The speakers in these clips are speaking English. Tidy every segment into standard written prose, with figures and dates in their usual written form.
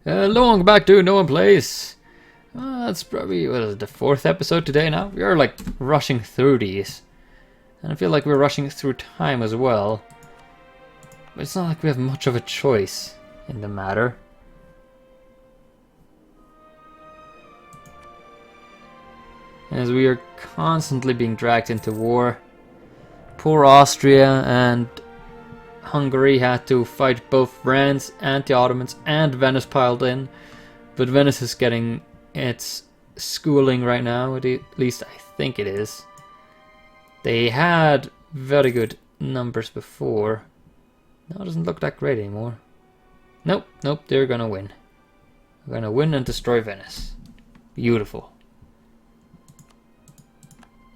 Welcome back to NoOne Plays. That's probably, what is it, the 4th episode today now? We are like rushing through these. And I feel like we're rushing through time as well. But it's not like we have much of a choice in the matter. As we are constantly being dragged into war. Poor Austria and Hungary had to fight both France and the Ottomans, and Venice piled in. But Venice is getting its schooling right now, at least I think it is. They had very good numbers before. Now it doesn't look that great anymore. Nope, they're gonna win. We're gonna win and destroy Venice. Beautiful.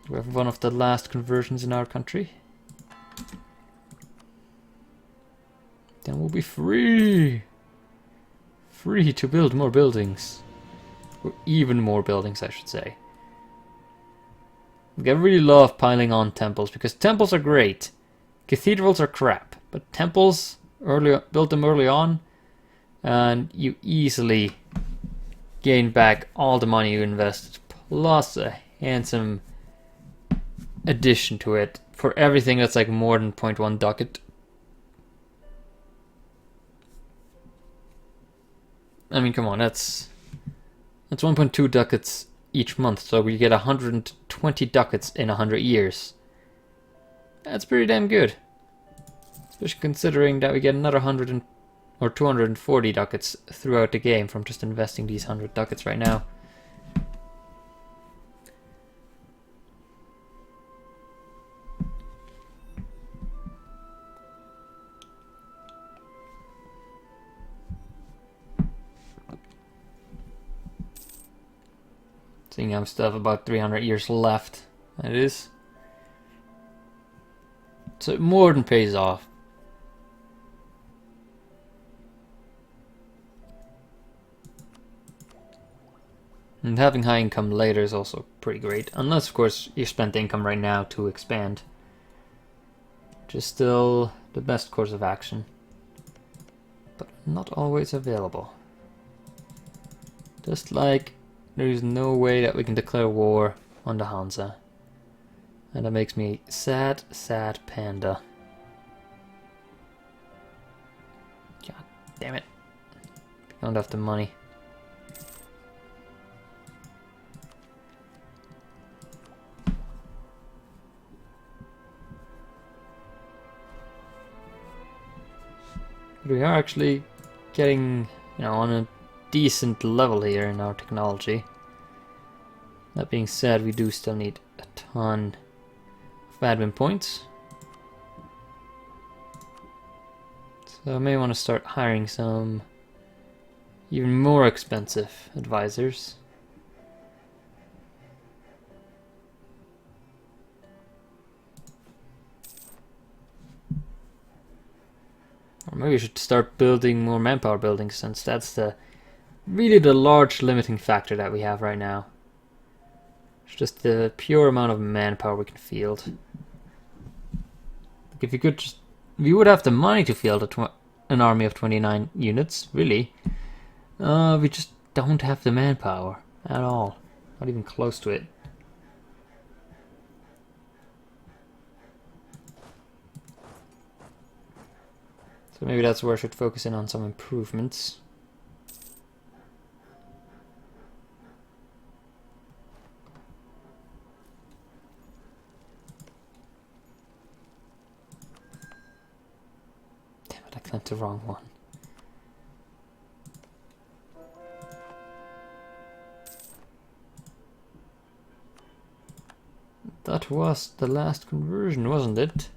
We have one of the last conversions in our country. Then we'll be free! Free to build more buildings. Or even more buildings, I should say. I really love piling on temples, because temples are great. Cathedrals are crap, but temples, build them early on, and you easily gain back all the money you invested, plus a handsome addition to it for everything that's like more than 0.1 ducat. I mean, come on, that's 1.2 ducats each month, so we get 120 ducats in 100 years. That's pretty damn good. Especially considering that we get another 100 or 240 ducats throughout the game from just investing these 100 ducats right now. Seeing I still have about 300 years left. That is. So it more than pays off. And having high income later is also pretty great. Unless, of course, you spend the income right now to expand. Which is still the best course of action. But not always available. Just like there is no way that we can declare war on the Hansa. And that makes me sad, sad panda. God damn it. I don't have the money. But we are actually getting, on a decent level here in our technology. That being said, we do still need a ton of admin points. So I may want to start hiring some even more expensive advisors. Or maybe we should start building more manpower buildings, since that's really the large limiting factor that we have right now. It's just the pure amount of manpower we can field. Like if we would have the money to field an army of 29 units, really. We just don't have the manpower at all. Not even close to it. So maybe that's where I should focus in on some improvements. Damn it, I clicked the wrong one. That was the last conversion, wasn't it?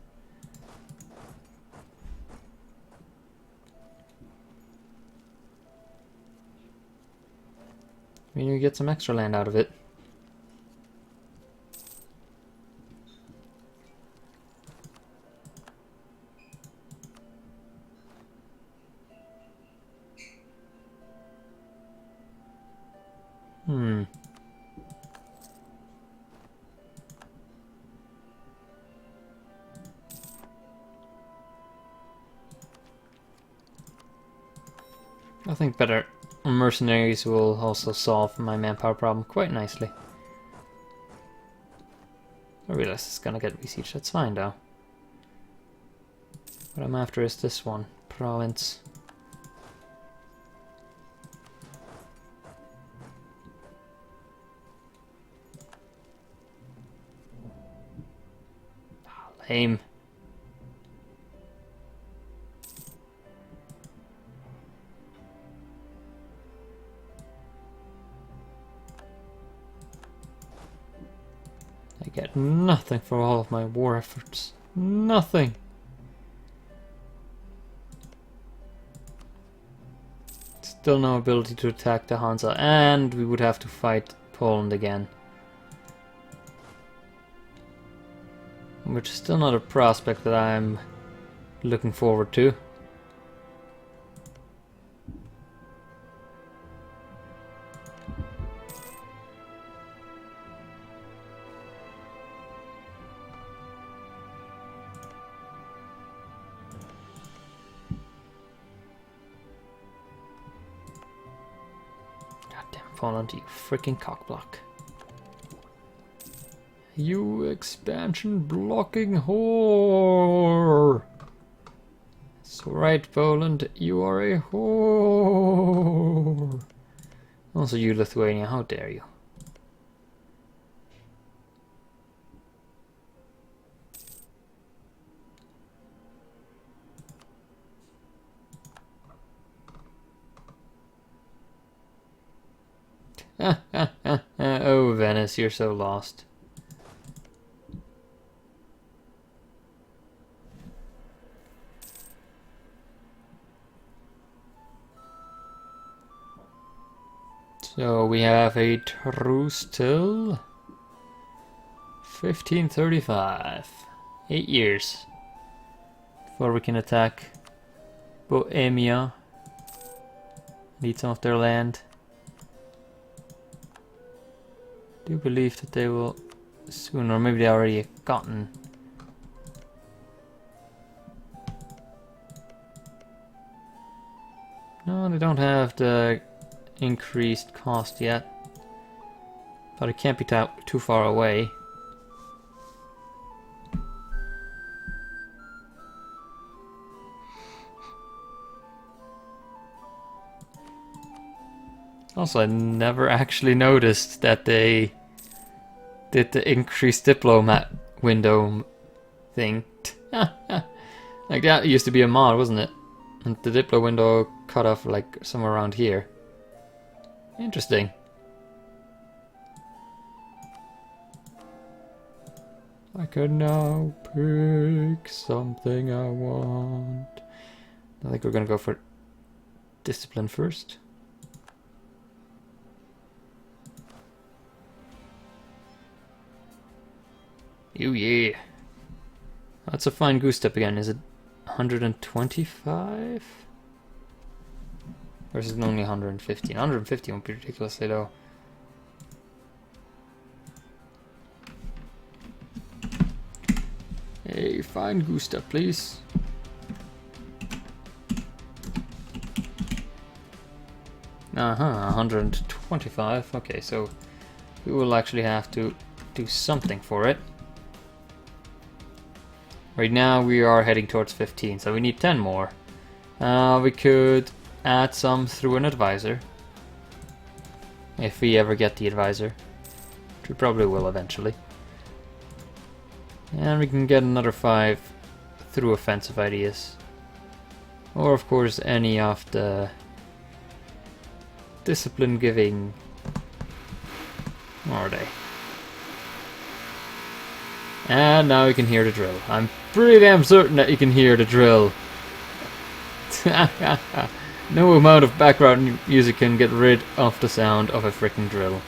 I mean, we get some extra land out of it. I think better mercenaries will also solve my manpower problem quite nicely. I realize it's gonna get besieged, that's fine though. What I'm after is this one, province. Lame. I get nothing for all of my war efforts. Nothing. Still no ability to attack the Hansa, and we would have to fight Poland again. Which is still not a prospect that I'm looking forward to. Goddamn Poland, you freaking cockblock. You expansion blocking whore! That's right, Poland, you are a whore! Also you, Lithuania, how dare you? Oh, Venice, you're so lost. So we have a truce till 1535. 8 years before we can attack Bohemia. Need some of their land. Do believe that they will soon, or maybe they already gotten. No, they don't have the increased cost yet, but it can't be too far away. Also, I never actually noticed that they did the increased diplomat window thing. Like that used to be a mod, wasn't it? And the diplo window cut off like somewhere around here. Interesting. I can now pick something I want. I think we're gonna go for discipline first. Oh yeah. That's a fine goose step again. Is it 125? Or is it only 115? 150 won't be ridiculously low. A fine goose step, please. Uh-huh, 125. Okay, so we will actually have to do something for it. Right now we are heading towards 15, so we need 10 more. We could add some through an advisor. If we ever get the advisor. Which we probably will eventually. And we can get another 5 through offensive ideas. Or of course any of the discipline giving. Where are they? And now you can hear the drill. I'm pretty damn certain that you can hear the drill. No amount of background music can get rid of the sound of a freaking drill.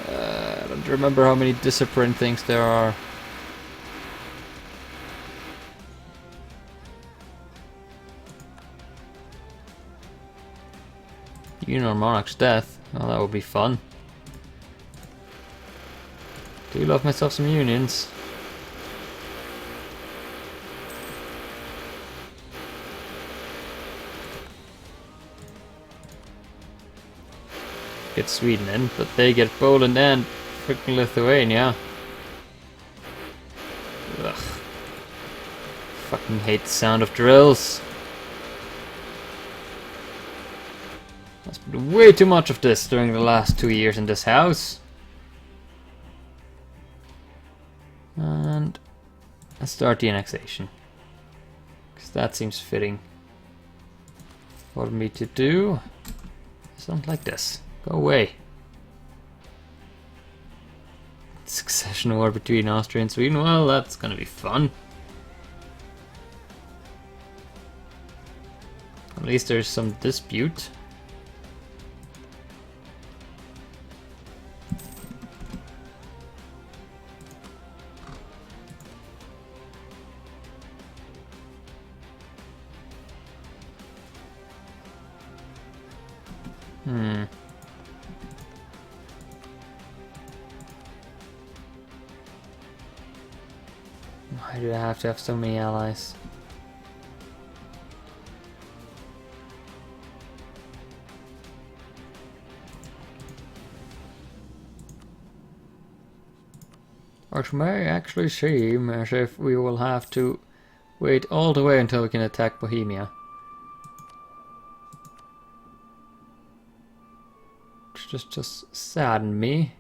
I don't remember how many discipline things there are. Union or Monarch's death. Well, that would be fun. Do love myself some unions. get Sweden in, but they get Poland and freaking Lithuania. Ugh. Fucking hate the sound of drills. There's been way too much of this during the last 2 years in this house. And let's start the annexation. Because that seems fitting for me to do. Something like this. Go away. Succession war between Austria and Sweden. Well, that's gonna be fun. At least there's some dispute. Why do I have to have so many allies? It may actually seem as if we will have to wait all the way until we can attack Bohemia. Which just saddened me.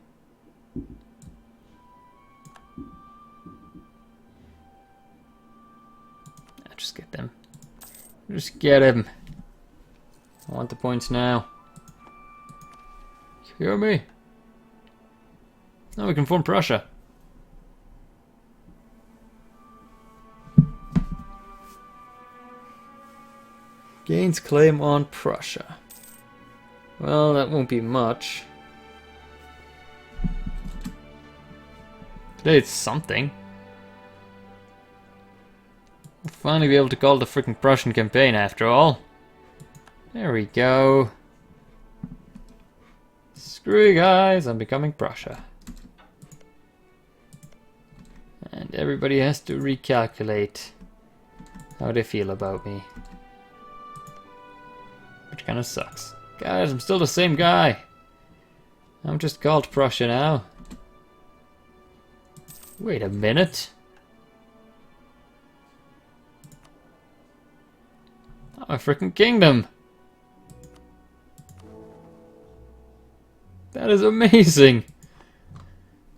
Just get them. Just get him. I want the points now. You hear me? Now we can form Prussia. Gains claim on Prussia. Well, that won't be much. Today it's something. We'll finally be able to call the freaking Prussian campaign after all. There we go. Screw you guys, I'm becoming Prussia. And everybody has to recalculate how they feel about me. Which kind of sucks. Guys, I'm still the same guy. I'm just called Prussia now. Wait a minute. I'm a freaking kingdom. That is amazing.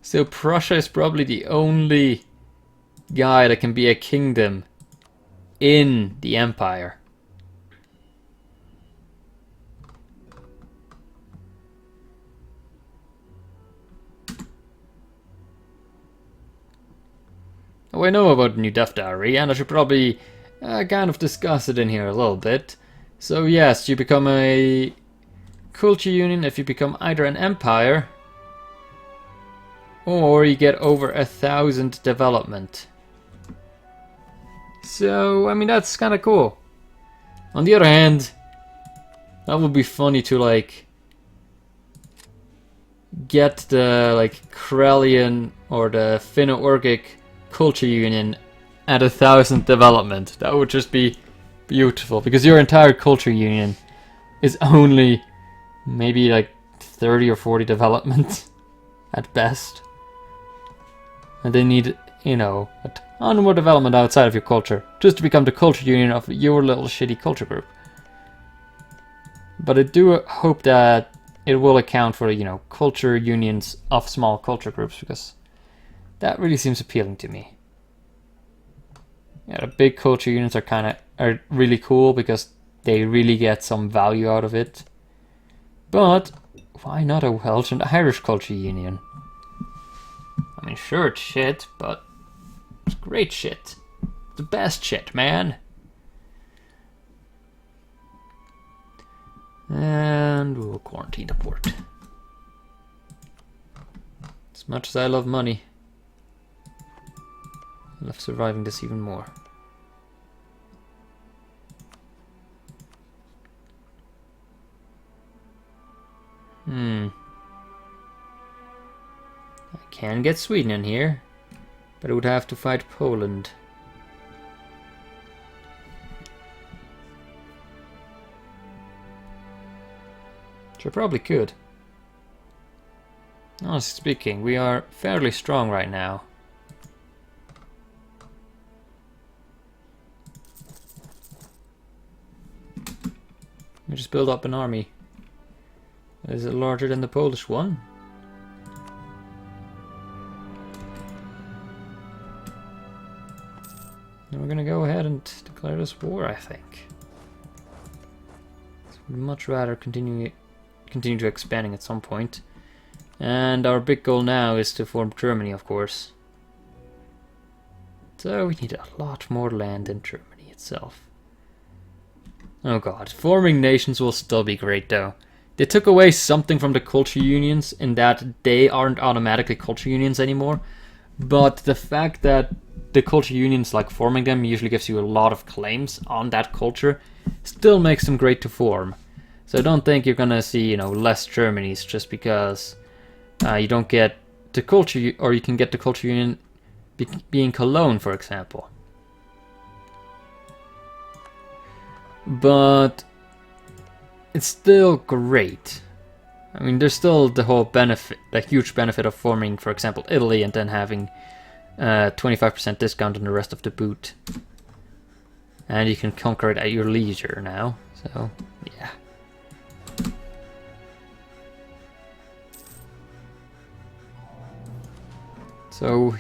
So Prussia is probably the only guy that can be a kingdom in the empire. Oh, I know about the new death dowry, and I should probably kind of discuss it in here a little bit. So yes, you become a culture union if you become either an empire or you get over 1,000 development. So, I mean, that's kind of cool. On the other hand, that would be funny to like get the like Karelian or the Finno-Ugric culture union at 1,000 development. That would just be beautiful, because your entire culture union is only maybe like 30 or 40 development at best, and they need, you know, a ton more development outside of your culture just to become the culture union of your little shitty culture group. But I do hope that it will account for, you know, culture unions of small culture groups, because that really seems appealing to me. Yeah, the big culture unions are really cool because they really get some value out of it. But why not a Welsh and Irish culture union? I mean, sure, it's shit, but it's great shit. It's the best shit, man. And we'll quarantine the port. As much as I love money, I love surviving this even more. I can get Sweden in here, but I would have to fight Poland. Which I probably could. Honestly speaking, we are fairly strong right now. We just build up an army. Is it larger than the Polish one? And we're gonna go ahead and declare this war, I think. So we'd much rather continue to expanding at some point. And our big goal now is to form Germany, of course. So we need a lot more land in Germany itself. Oh god, forming nations will still be great though. They took away something from the culture unions in that they aren't automatically culture unions anymore. But the fact that the culture unions, like forming them, usually gives you a lot of claims on that culture, still makes them great to form. So I don't think you're gonna see, less Germanys just because you don't get the culture, or you can get the culture union being Cologne, for example. But it's still great. I mean, there's still the whole benefit, the huge benefit of forming, for example, Italy and then having 25% discount on the rest of the boot. And you can conquer it at your leisure now. So, yeah. So,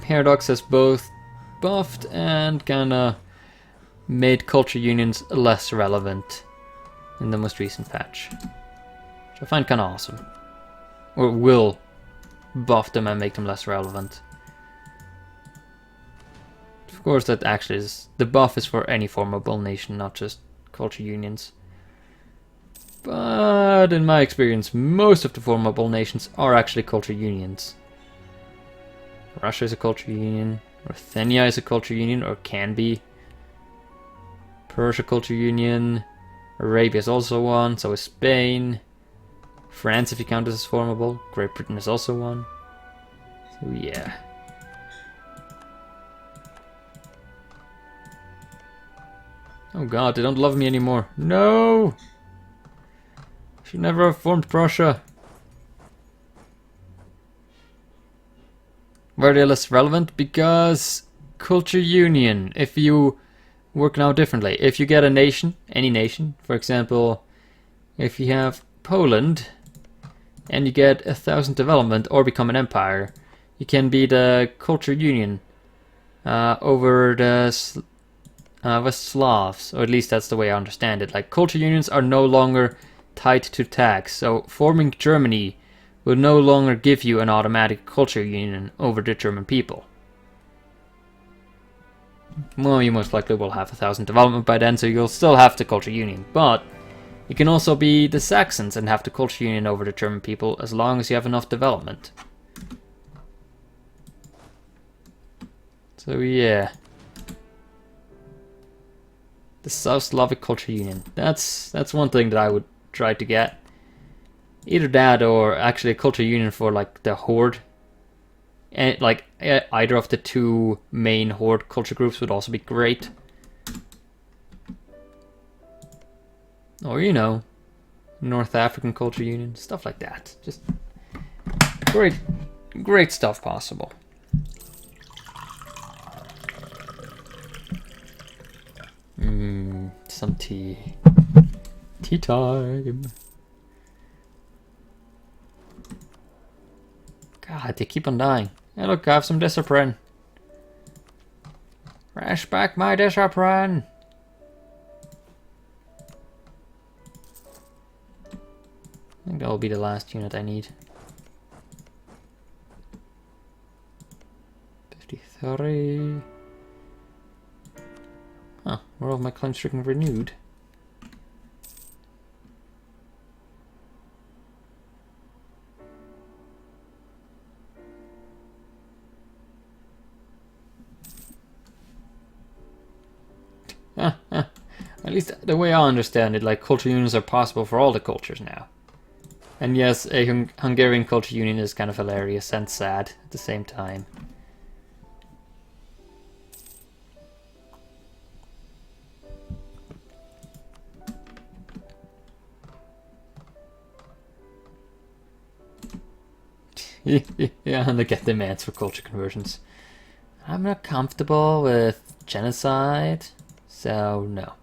Paradox has both buffed and kinda made culture unions less relevant in the most recent patch. Which I find kinda awesome. Or will buff them and make them less relevant. Of course, that actually is... the buff is for any formable nation, not just culture unions. But in my experience, most of the formable nations are actually culture unions. Russia is a culture union. Ruthenia is a culture union, or can be. Persia culture union. Arabia is also one, so is Spain. France, if you count as formable. Great Britain is also one. So yeah. Oh god, they don't love me anymore. No! Should never have formed Prussia. Why are they less relevant? Because culture union. If you work now differently. If you get a nation, any nation, for example, if you have Poland and you get 1,000 development or become an empire, you can be the culture union over the Slavs, or at least that's the way I understand it. Like, culture unions are no longer tied to tax, so forming Germany will no longer give you an automatic culture union over the German people. Well, you most likely will have 1,000 development by then, so you'll still have the culture union, but you can also be the Saxons and have the culture union over the German people as long as you have enough development. So yeah. The South Slavic Culture Union. That's one thing that I would try to get. Either that or actually a culture union for like the Horde. And like either of the two main Horde culture groups would also be great. Or North African Culture Union, stuff like that. Just great stuff possible. Some tea. Tea time. God, they keep on dying. Hey, look, I have some discipline. Rash back my discipline. I think that will be the last unit I need. 53. Huh, were all my claims stricken renewed? At least the way I understand it, like, culture unions are possible for all the cultures now. And yes, a Hungarian culture union is kind of hilarious and sad at the same time. Yeah, and they get demands for culture conversions. I'm not comfortable with genocide, so no.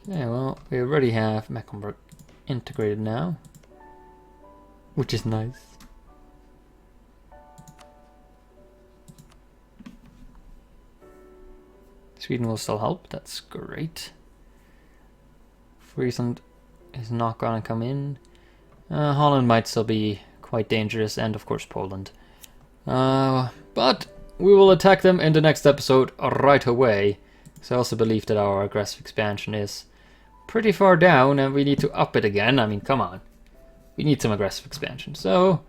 Okay, well, we already have Mecklenburg integrated now, which is nice. Sweden will still help, that's great. Friesland is not gonna come in. Holland might still be quite dangerous, and of course Poland. But we will attack them in the next episode right away. So I also believe that our aggressive expansion is pretty far down and we need to up it again. I mean, come on. We need some aggressive expansion. So,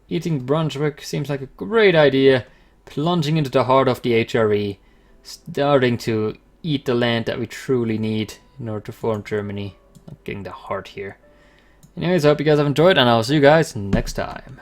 eating Brunswick seems like a great idea. Plunging into the heart of the HRE. Starting to eat the land that we truly need in order to form Germany. Not getting the heart here. Anyways, I hope you guys have enjoyed and I'll see you guys next time.